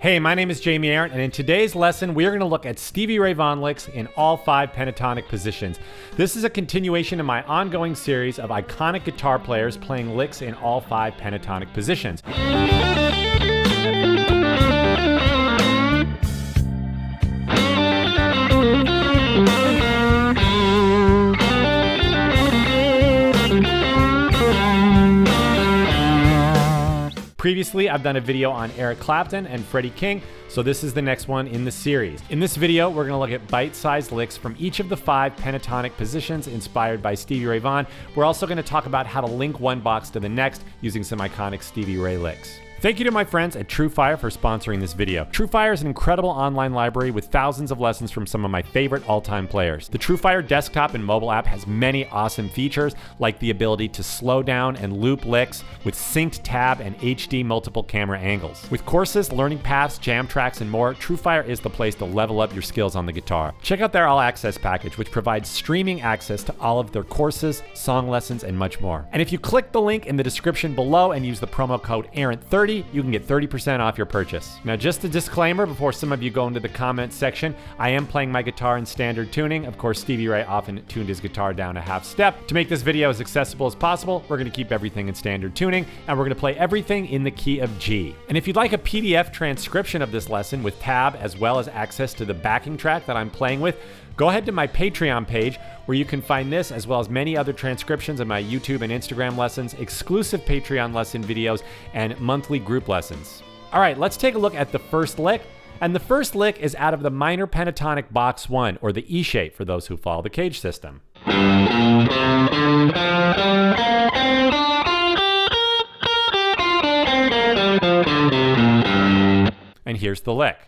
Hey, my name is Jamie Arndt, and in today's lesson, we are going to look at Stevie Ray Vaughan licks in all 5 pentatonic positions. This is a continuation of my ongoing series of iconic guitar players playing licks in all 5 pentatonic positions. Previously, I've done a video on Eric Clapton and Freddie King, so this is the next one in the series. In this video, we're going to look at bite-sized licks from each of the 5 pentatonic positions inspired by Stevie Ray Vaughan. We're also going to talk about how to link one box to the next using some iconic Stevie Ray licks. Thank you to my friends at TrueFire for sponsoring this video. TrueFire is an incredible online library with thousands of lessons from some of my favorite all-time players. The TrueFire desktop and mobile app has many awesome features, like the ability to slow down and loop licks with synced tab and HD multiple camera angles. With courses, learning paths, jam tracks, and more, TrueFire is the place to level up your skills on the guitar. Check out their All Access package, which provides streaming access to all of their courses, song lessons, and much more. And if you click the link in the description below and use the promo code ARNT30, you can get 30% off your purchase. Now, just a disclaimer before some of you go into the comments section, I am playing my guitar in standard tuning. Of course, Stevie Ray often tuned his guitar down a half step. To make this video as accessible as possible, we're going to keep everything in standard tuning, and we're going to play everything in the key of G. And if you'd like a PDF transcription of this lesson with tab as well as access to the backing track that I'm playing with, go ahead to my Patreon page where you can find this as well as many other transcriptions of my YouTube and Instagram lessons, exclusive Patreon lesson videos, and monthly group lessons. All right, let's take a look at the first lick. And the first lick is out of the minor pentatonic box 1, or the E shape for those who follow the Cage system. And here's the lick.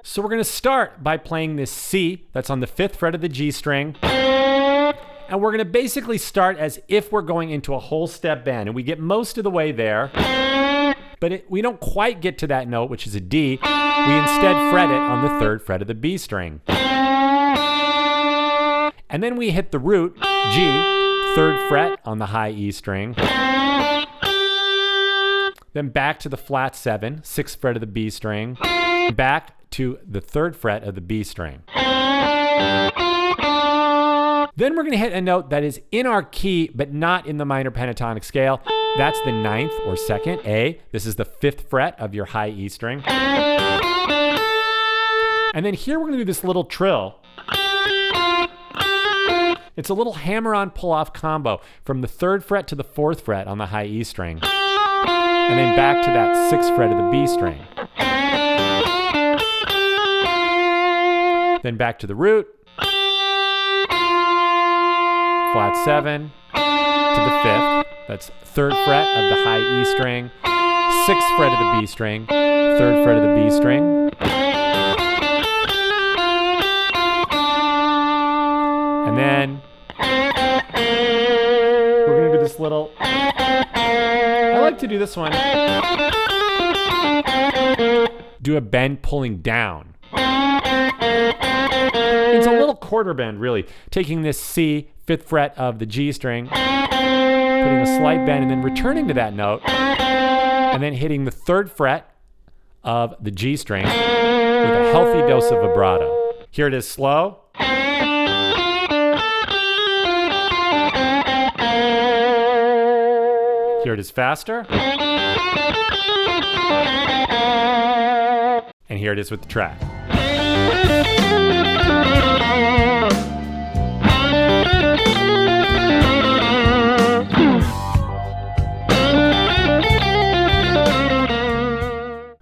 So we're going to start by playing this C that's on the 5th fret of the G string. And we're going to basically start as if we're going into a whole step bend. And we get most of the way there. But we don't quite get to that note, which is a D. We instead fret it on the 3rd fret of the B string. And then we hit the root, G, 3rd fret on the high E string. Then back to the flat 7, 6th fret of the B string. Back to the 3rd fret of the B string. Then we're going to hit a note that is in our key, but not in the minor pentatonic scale. That's the 9th or 2nd, A. This is the 5th fret of your high E string. And then here we're going to do this little trill. It's a little hammer-on pull-off combo from the 3rd fret to the 4th fret on the high E string. And then back to that 6th fret of the B string. Then back to the root, flat 7 to the 5th, that's 3rd fret of the high E string, 6th fret of the B string, 3rd fret of the B string, and then we're going to do this little, I like to do this one, do a bend pulling down. It's a little quarter bend, really. Taking this C, 5th fret of the G string, putting a slight bend, and then returning to that note, and then hitting the 3rd fret of the G string with a healthy dose of vibrato. Here it is slow. Here it is faster. And here it is with the track.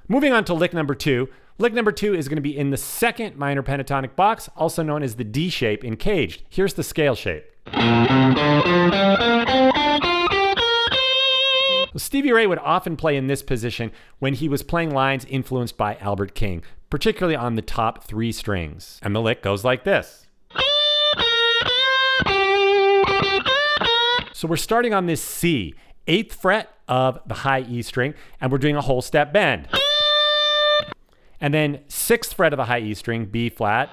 Moving on to lick number 2. Lick number 2 is going to be in the 2nd minor pentatonic box, also known as the D shape in Caged. Here's the scale shape. Stevie Ray would often play in this position when he was playing lines influenced by Albert King, particularly on the top 3 strings. And the lick goes like this. So we're starting on this C, 8th fret of the high E string, and we're doing a whole step bend. And then 6th fret of the high E string, B flat.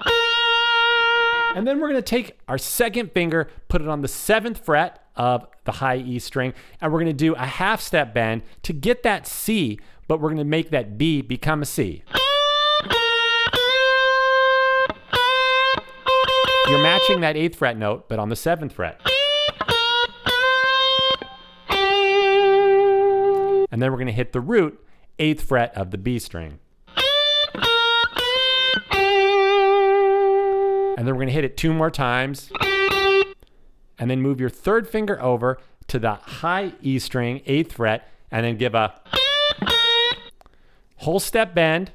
And then we're gonna take our second finger, put it on the 7th fret of the high E string, and we're gonna do a half step bend to get that C, but we're gonna make that B become a C. You're matching that 8th fret note, but on the 7th fret. And then we're gonna hit the root, 8th fret of the B string. And then we're gonna hit it 2 more times. And then move your 3rd finger over to the high E string, 8th fret, and then give a whole step bend,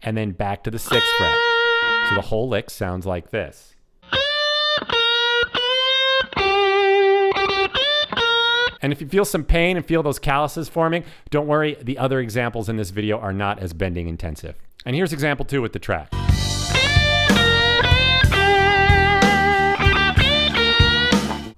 and then back to the 6th fret. So the whole lick sounds like this. And if you feel some pain and feel those calluses forming, don't worry, the other examples in this video are not as bending intensive. And here's example 2 with the track.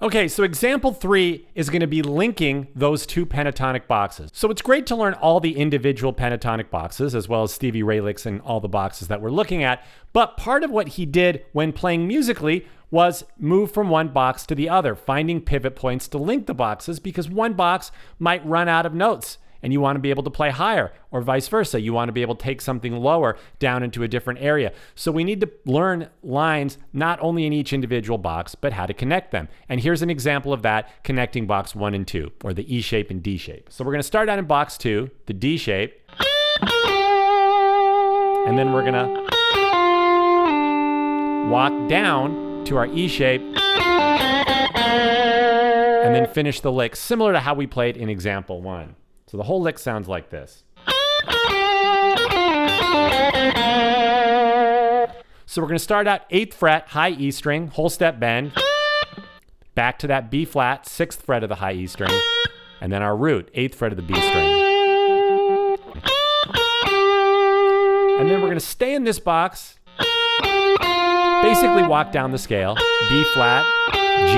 Okay, so example 3 is gonna be linking those 2 pentatonic boxes. So it's great to learn all the individual pentatonic boxes, as well as Stevie Ray licks and all the boxes that we're looking at, but part of what he did when playing musically was move from one box to the other, finding pivot points to link the boxes, because one box might run out of notes and you want to be able to play higher, or vice versa. You want to be able to take something lower down into a different area. So we need to learn lines not only in each individual box, but how to connect them. And here's an example of that, connecting box 1 and 2, or the E shape and D shape. So we're going to start out in box 2, the D shape, and then we're going to walk down to our E shape, and then finish the lick similar to how we played in example 1. So the whole lick sounds like this. So we're going to start out 8th fret, high E string, whole step bend, back to that B flat, 6th fret of the high E string, and then our root, 8th fret of the B string. And then we're going to stay in this box, basically walk down the scale, B flat, G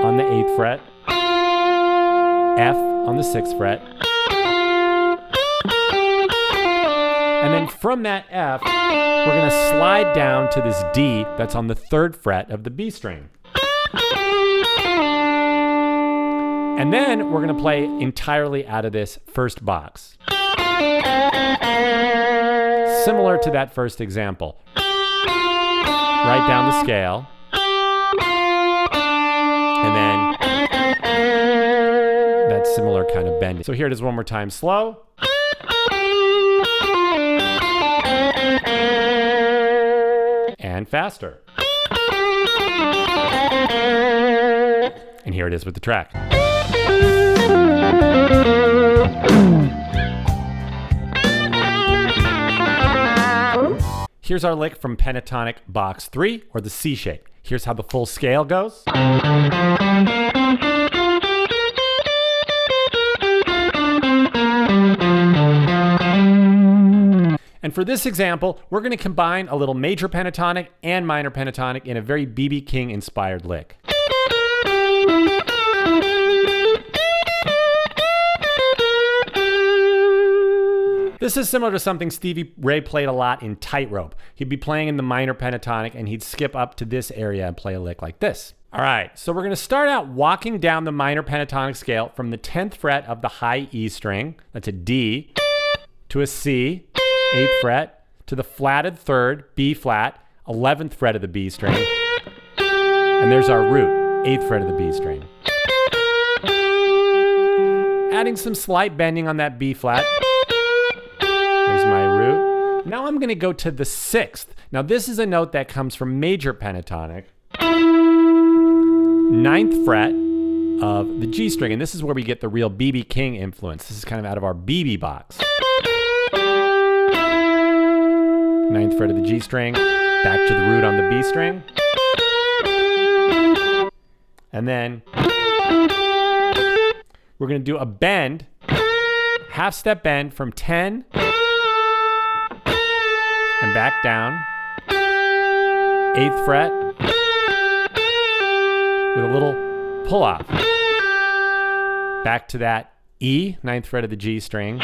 on the 8th fret, F on the 6th fret, and then from that F, we're going to slide down to this D that's on the 3rd fret of the B string. And then we're going to play entirely out of this first box. Similar to that first example. Right down the scale. And then that similar kind of bending. So here it is one more time, slow. And faster. And here it is with the track. Here's our lick from Pentatonic Box 3, or the C shape. Here's how the full scale goes. And for this example, we're going to combine a little major pentatonic and minor pentatonic in a very B.B. King inspired lick. This is similar to something Stevie Ray played a lot in Tightrope. He'd be playing in the minor pentatonic and he'd skip up to this area and play a lick like this. All right, so we're going to start out walking down the minor pentatonic scale from the 10th fret of the high E string, that's a D, to a C, 8th fret, to the flatted 3rd, B flat, 11th fret of the B string, and there's our root, 8th fret of the B string. Adding some slight bending on that B flat. There's my root. Now I'm going to go to the 6th. Now this is a note that comes from major pentatonic, 9th fret of the G string, and this is where we get the real B.B. King influence. This is kind of out of our B.B. box. 9th fret of the G string, back to the root on the B string, and then we're going to do a bend, half step bend from 10 and back down, 8th fret, with a little pull off. Back to that E, 9th fret of the G string,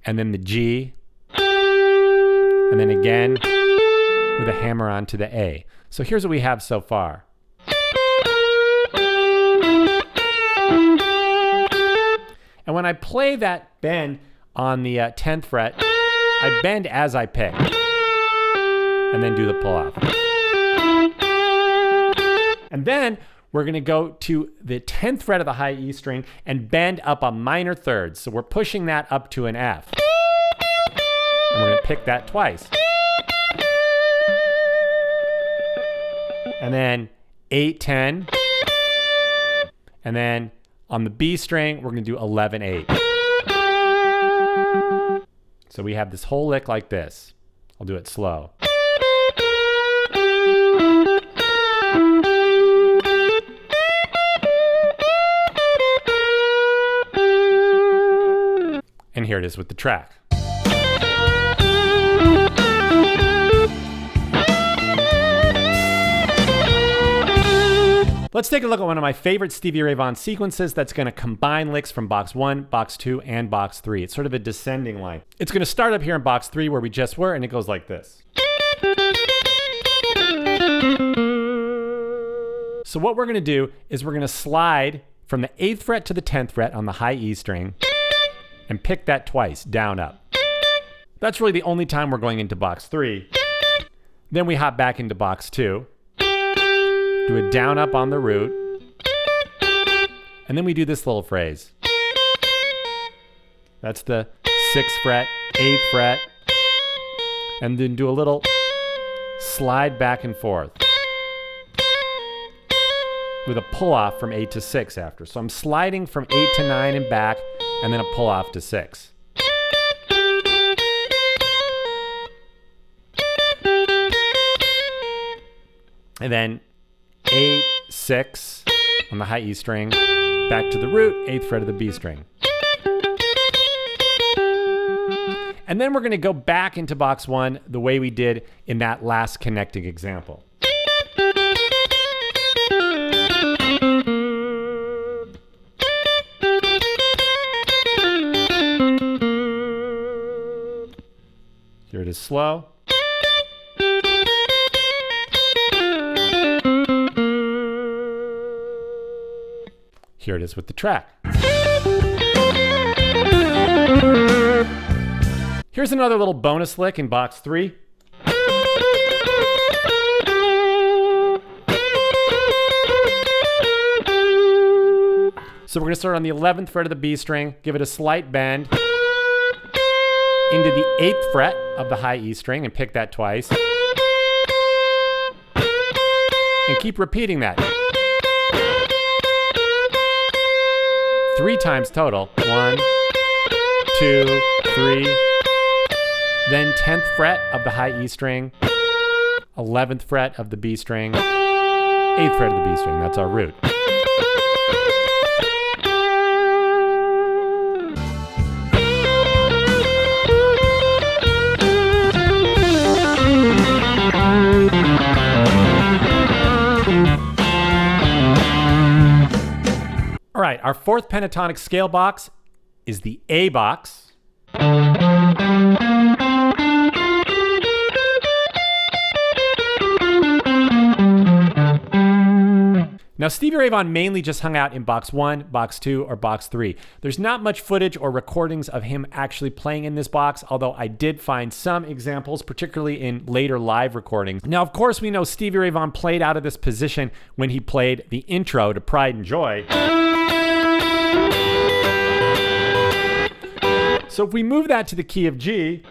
and then the G, and then again, with a hammer onto the A. So here's what we have so far. And when I play that bend on the 10th fret, I bend as I pick, and then do the pull off. And then we're gonna go to the 10th fret of the high E string and bend up a minor third. So we're pushing that up to an F. And we're gonna pick that twice. And then 8, 10. And then on the B string, we're gonna do 11, 8. So we have this whole lick like this. I'll do it slow. And here it is with the track. Let's take a look at one of my favorite Stevie Ray Vaughan sequences that's going to combine licks from box 1, box 2, and box 3. It's sort of a descending line. It's going to start up here in box 3 where we just were, and it goes like this. So what we're going to do is we're going to slide from the 8th fret to the 10th fret on the high E string and pick that twice, down, up. That's really the only time we're going into box 3. Then we hop back into box 2. Do a down up on the root, and then we do this little phrase. That's the 6th fret, 8th fret, and then do a little slide back and forth with a pull off from 8 to 6 after. So I'm sliding from 8 to 9 and back, and then a pull off to 6. And then 8, 6 on the high E string, back to the root, 8th fret of the B string. And then we're going to go back into box 1 the way we did in that last connecting example. Here it is slow. Here it is with the track. Here's another little bonus lick in box 3. So we're going to start on the 11th fret of the B string, give it a slight bend into the 8th fret of the high E string and pick that twice. And keep repeating that. 3 times total. 1, 2, 3. Then 10th fret of the high E string, 11th fret of the B string, 8th fret of the B string. That's our root. All right, our 4th pentatonic scale box is the A box. Now, Stevie Ray Vaughan mainly just hung out in box 1, box 2, or box 3. There's not much footage or recordings of him actually playing in this box, although I did find some examples, particularly in later live recordings. Now, of course, we know Stevie Ray Vaughan played out of this position when he played the intro to Pride and Joy. So if we move that to the key of G,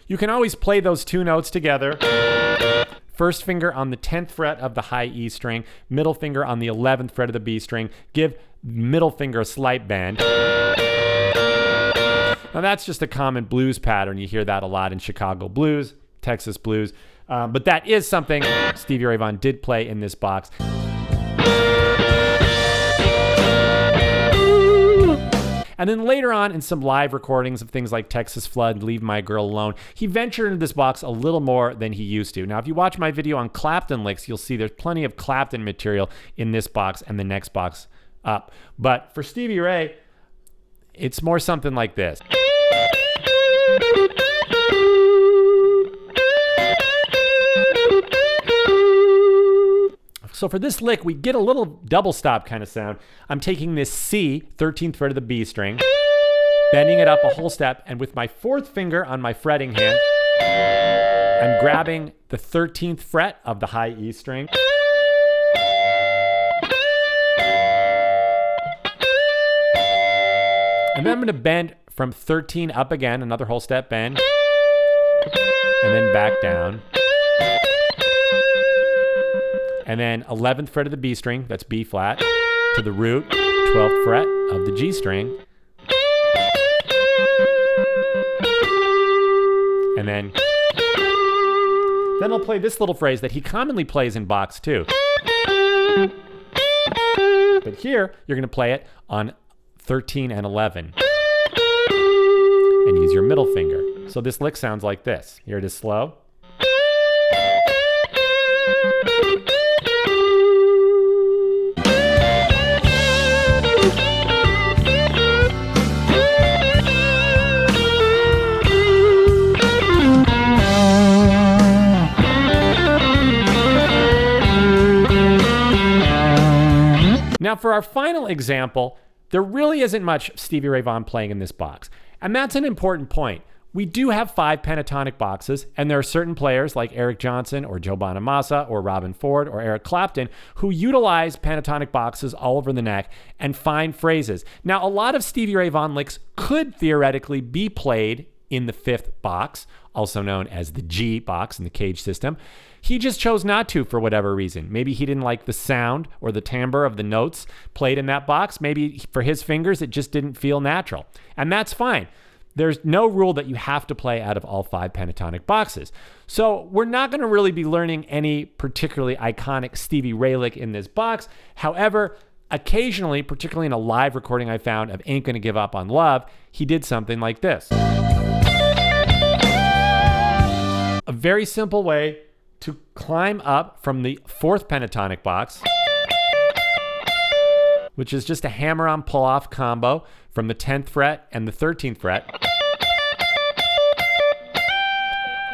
you can always play those 2 notes together. First finger on the 10th fret of the high E string, middle finger on the 11th fret of the B string. Give middle finger a slight bend. Now that's just a common blues pattern. You hear that a lot in Chicago blues, Texas blues. But that is something Stevie Ray Vaughan did play in this box. And then later on in some live recordings of things like Texas Flood, Leave My Girl Alone, he ventured into this box a little more than he used to. Now, if you watch my video on Clapton licks, you'll see there's plenty of Clapton material in this box and the next box up. But for Stevie Ray, it's more something like this. So for this lick, we get a little double stop kind of sound. I'm taking this C, 13th fret of the B string, bending it up a whole step, and with my 4th finger on my fretting hand, I'm grabbing the 13th fret of the high E string, and then I'm going to bend from 13 up again, another whole step bend, and then back down. And then 11th fret of the B string, that's B flat, to the root, 12th fret of the G string. And then I'll play this little phrase that he commonly plays in Bach's too. But here, you're going to play it on 13 and 11. And use your middle finger. So this lick sounds like this. Here it is slow. Now for our final example, there really isn't much Stevie Ray Vaughan playing in this box. And that's an important point. We do have 5 pentatonic boxes, and there are certain players like Eric Johnson or Joe Bonamassa or Robin Ford or Eric Clapton who utilize pentatonic boxes all over the neck and find phrases. Now, a lot of Stevie Ray Vaughan licks could theoretically be played in the 5th box, also known as the G box in the Cage system. He just chose not to for whatever reason. Maybe he didn't like the sound or the timbre of the notes played in that box. Maybe for his fingers, it just didn't feel natural. And that's fine. There's no rule that you have to play out of all 5 pentatonic boxes. So we're not going to really be learning any particularly iconic Stevie Ray lick in this box. However, occasionally, particularly in a live recording I found of Ain't Gonna Give Up on Love, he did something like this. A very simple way to climb up from the 4th pentatonic box, which is just a hammer-on pull-off combo from the 10th fret and the 13th fret,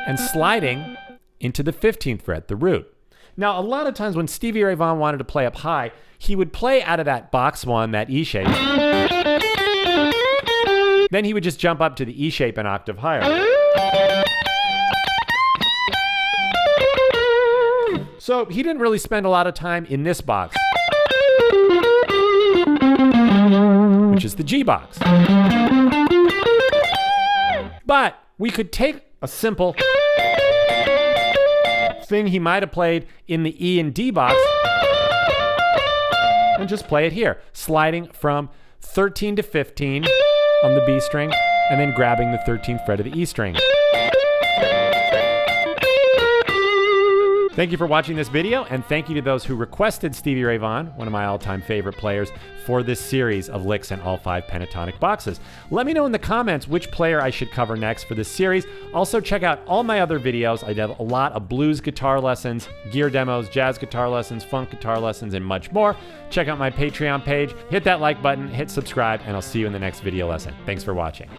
and sliding into the 15th fret, the root. Now, a lot of times when Stevie Ray Vaughan wanted to play up high, he would play out of that box 1, that E shape. Then he would just jump up to the E shape an octave higher. So he didn't really spend a lot of time in this box, which is the G box. But we could take a simple thing he might have played in the E and D box and just play it here, sliding from 13 to 15 on the B string and then grabbing the 13th fret of the E string. Thank you for watching this video, and thank you to those who requested Stevie Ray Vaughan, one of my all-time favorite players, for this series of licks in all 5 pentatonic boxes. Let me know in the comments which player I should cover next for this series. Also, check out all my other videos. I have a lot of blues guitar lessons, gear demos, jazz guitar lessons, funk guitar lessons, and much more. Check out my Patreon page, hit that like button, hit subscribe, and I'll see you in the next video lesson. Thanks for watching.